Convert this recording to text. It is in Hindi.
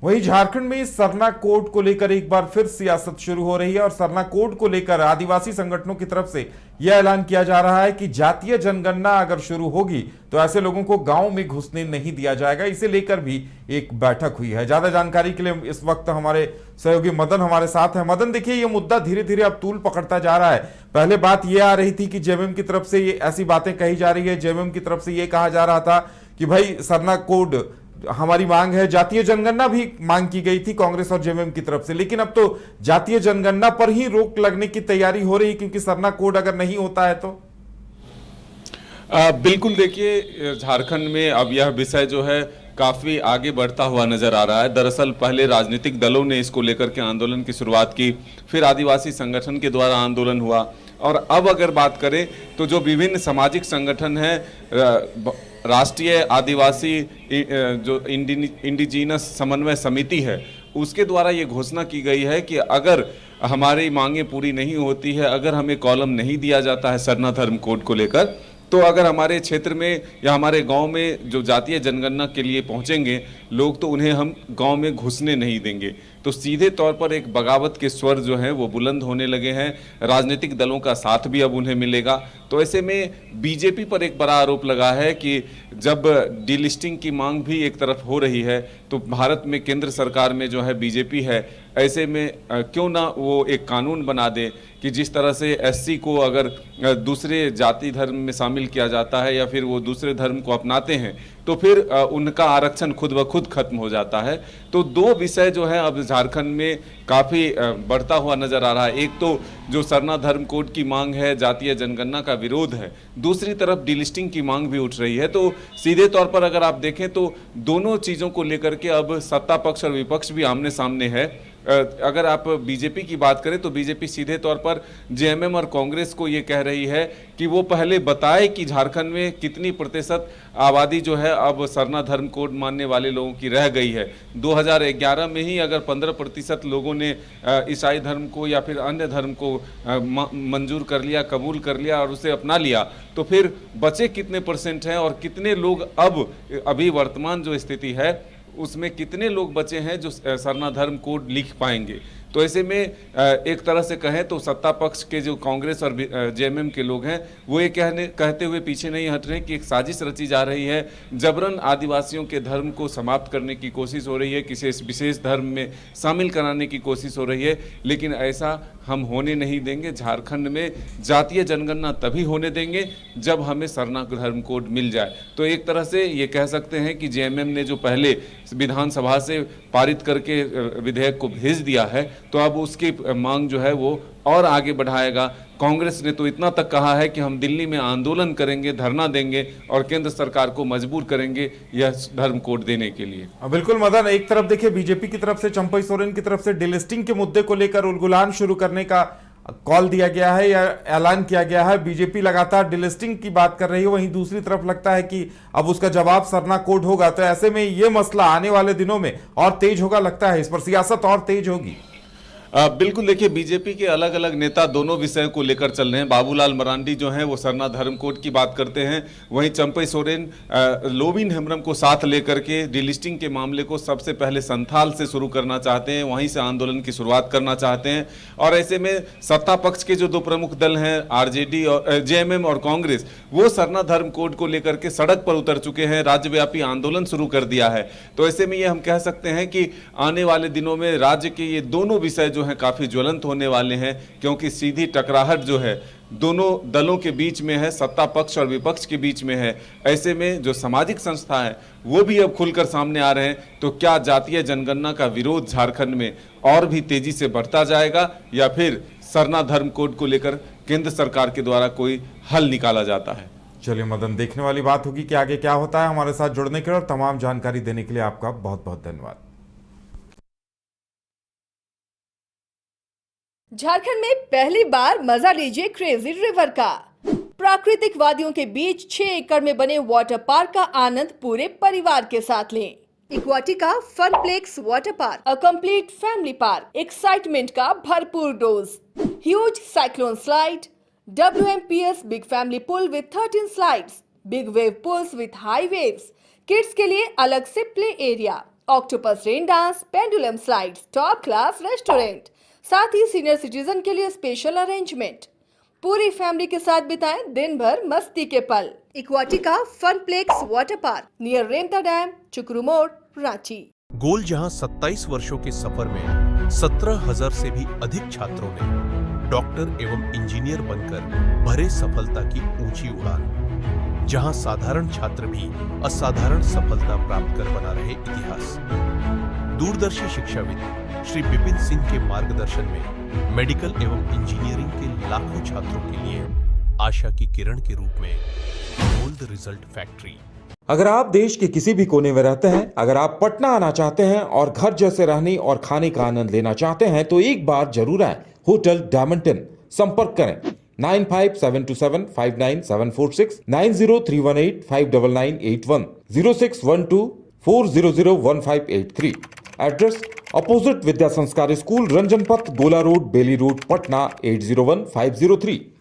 वहीं झारखंड में सरना कोड को लेकर एक बार फिर सियासत शुरू हो रही है और सरना कोड को लेकर आदिवासी संगठनों की तरफ से यह ऐलान किया जा रहा है कि जातीय जनगणना अगर शुरू होगी तो ऐसे लोगों को गांव में घुसने नहीं दिया जाएगा। इसे लेकर भी एक बैठक हुई है। ज्यादा जानकारी के लिए इस वक्त हमारे सहयोगी मदन हमारे साथ है। मदन, देखिए, ये मुद्दा धीरे धीरे अब तूल पकड़ता जा रहा है। पहले बात यह आ रही थी कि जेएमएम की तरफ से ये ऐसी बातें कही जा रही है, जेएमएम की तरफ से ये कहा जा रहा था कि भाई सरना कोड हमारी मांग है, जातीय जनगणना भी मांग की गई थी कांग्रेस और जेएमएम की तरफ से, लेकिन अब तो जातीय जनगणना पर ही रोक लगने की तैयारी हो रही है क्योंकि सरना कोड अगर नहीं होता है तो। बिल्कुल, देखिए, झारखंड में अब यह विषय जो है काफी आगे बढ़ता हुआ नजर आ रहा है। दरअसल पहले राजनीतिक दलों ने इसको लेकर के आंदोलन की शुरुआत की, फिर आदिवासी संगठन के द्वारा आंदोलन हुआ, और अब अगर बात करें तो जो विभिन्न सामाजिक संगठन हैं, राष्ट्रीय आदिवासी जो इंडिजीनस समन्वय समिति है, उसके द्वारा ये घोषणा की गई है कि अगर हमारी मांगें पूरी नहीं होती है, अगर हमें कॉलम नहीं दिया जाता है सरना धर्म कोड को लेकर, तो अगर हमारे क्षेत्र में या हमारे गांव में जो जातीय जनगणना के लिए पहुंचेंगे लोग, तो उन्हें हम गांव में घुसने नहीं देंगे। तो सीधे तौर पर एक बगावत के स्वर जो हैं वो बुलंद होने लगे हैं। राजनीतिक दलों का साथ भी अब उन्हें मिलेगा। तो ऐसे में बीजेपी पर एक बड़ा आरोप लगा है कि जब डीलिस्टिंग की मांग भी एक तरफ हो रही है, तो भारत में केंद्र सरकार में जो है बीजेपी है, ऐसे में क्यों ना वो एक कानून बना दे कि जिस तरह से एससी को अगर दूसरे जाति धर्म में शामिल किया जाता है या फिर वो दूसरे धर्म को अपनाते हैं तो फिर उनका आरक्षण खुद ब खुद खत्म हो जाता है। तो दो विषय जो है अब झारखंड में काफ़ी बढ़ता हुआ नजर आ रहा है। एक तो जो सरना धर्म कोड की मांग है, जातीय जनगणना का विरोध है, दूसरी तरफ डीलिस्टिंग की मांग भी उठ रही है। तो सीधे तौर पर अगर आप देखें तो दोनों चीज़ों को लेकर के अब सत्ता पक्ष और विपक्ष भी आमने सामने है। अगर आप बीजेपी की बात करें तो बीजेपी सीधे तौर पर जेएमएम और कांग्रेस को ये कह रही है कि वो पहले बताए कि झारखंड में कितनी प्रतिशत आबादी जो है अब सरना धर्म कोड मानने वाले लोगों की रह गई है। 2011 में ही अगर 15% लोगों ने ईसाई धर्म को या फिर अन्य धर्म को मंजूर कर लिया, कबूल कर लिया और उसे अपना लिया, तो फिर बचे कितने परसेंट हैं और कितने लोग अब अभी वर्तमान जो स्थिति है उसमें कितने लोग बचे हैं जो सरना धर्म कोड लिख पाएंगे। तो ऐसे में एक तरह से कहें तो सत्ता पक्ष के जो कांग्रेस और जेएमएम के लोग हैं वो ये कहते हुए पीछे नहीं हट रहे कि एक साजिश रची जा रही है, जबरन आदिवासियों के धर्म को समाप्त करने की कोशिश हो रही है, किसी विशेष धर्म में शामिल कराने की कोशिश हो रही है। लेकिन ऐसा हम होने नहीं देंगे। झारखंड में जातीय जनगणना तभी होने देंगे जब हमें सरना धर्म कोड मिल जाए। तो एक तरह से ये कह सकते हैं कि जेएमएम ने जो पहले विधानसभा से पारित करके विधेयक को भेज दिया है, तो अब उसकी मांग जो है वो और आगे बढ़ाएगा। कांग्रेस ने तो इतना तक कहा है कि हम दिल्ली में आंदोलन करेंगे, धरना देंगे और केंद्र सरकार को मजबूर करेंगे यह धर्म कोड देने के लिए। बिल्कुल मदन, एक तरफ देखिए बीजेपी की तरफ से, चंपई सोरेन की तरफ से डिलिस्टिंग के मुद्दे को लेकर उलगुलान शुरू करने का कॉल दिया गया है या ऐलान किया गया है। बीजेपी लगातार डिलिस्टिंग की बात कर रही है, वहीं दूसरी तरफ लगता है कि अब उसका जवाब सरना कोड होगा। तो ऐसे में ये मसला आने वाले दिनों में और तेज होगा, लगता है इस पर सियासत और तेज होगी। बिल्कुल, देखिए, बीजेपी के अलग अलग नेता दोनों विषयों को लेकर चल रहे हैं। बाबूलाल मरांडी जो हैं वो सरना धर्म कोड की बात करते हैं, वहीं चंपई सोरेन लोबिन हेम्ब्रम को साथ लेकर के डीलिस्टिंग के मामले को सबसे पहले संथाल से शुरू करना चाहते हैं, वहीं से आंदोलन की शुरुआत करना चाहते हैं। और ऐसे में सत्ता पक्ष के जो दो प्रमुख दल हैं, आरजेडी और जेएमएम और कांग्रेस, वो सरना धर्म कोड को लेकर के सड़क पर उतर चुके हैं, राज्यव्यापी आंदोलन शुरू कर दिया है। तो ऐसे में ये हम कह सकते हैं कि आने वाले दिनों में राज्य के ये दोनों विषय जो हैं काफी ज्वलंत होने वाले हैं, क्योंकि सीधी टकराहट जो है दोनों दलों के बीच में है, सत्ता पक्ष और विपक्ष के बीच में है। ऐसे में जो सामाजिक संस्था है वो भी अब खुलकर सामने आ रहे हैं। तो क्या जातीय जनगणना का विरोध झारखंड में और भी तेजी से बढ़ता जाएगा या फिर सरना धर्म कोड को लेकर केंद्र सरकार के द्वारा कोई हल निकाला जाता है? चलिए मदन, देखने वाली बात होगी कि आगे क्या होता है। हमारे साथ जुड़ने के लिए और तमाम जानकारी देने के लिए आपका बहुत बहुत धन्यवाद। झारखंड में पहली बार मजा लीजिए क्रेजी रिवर का। प्राकृतिक वादियों के बीच 6 एकड़ में बने वाटर पार्क का आनंद पूरे परिवार के साथ लें। Aquatica funplex water park, a complete family park, excitement का भरपूर dose, huge cyclone slide, WMPS big family pool with 13 slides, big wave pools with high waves, kids के लिए अलग से play area, octopus rain dance, pendulum slides, top class restaurant, साथ ही सीनियर सिटीजन के लिए स्पेशल अरेंजमेंट। पूरी फैमिली के साथ बिताएं दिन भर मस्ती के पल। इक्वाटिका funplex water park near Remta dam, चुकरू मोड़, रांची। गोल जहां 27 वर्षों के सफर में 17,000 से भी अधिक छात्रों ने डॉक्टर एवं इंजीनियर बनकर भरे सफलता की ऊंची उड़ान, जहां साधारण छात्र भी असाधारण सफलता प्राप्त कर बना रहे इतिहास। दूरदर्शी शिक्षाविद श्री विपिन सिंह के मार्गदर्शन में मेडिकल एवं इंजीनियरिंग के लाखों छात्रों के लिए आशा की किरण के रूप में गोल्ड रिजल्ट फैक्ट्री। अगर आप देश के किसी भी कोने में रहते हैं, अगर आप पटना आना चाहते हैं और घर जैसे रहने और खाने का आनंद लेना चाहते हैं तो एक बार जरूर आए होटल डायमंटन। संपर्क करें 9572759746, 9031859981, 0612400158 एड्रेस अपोजिट विद्या संस्कार स्कूल, रंजन पथ, गोला रोड, बेली रोड, पटना 801503।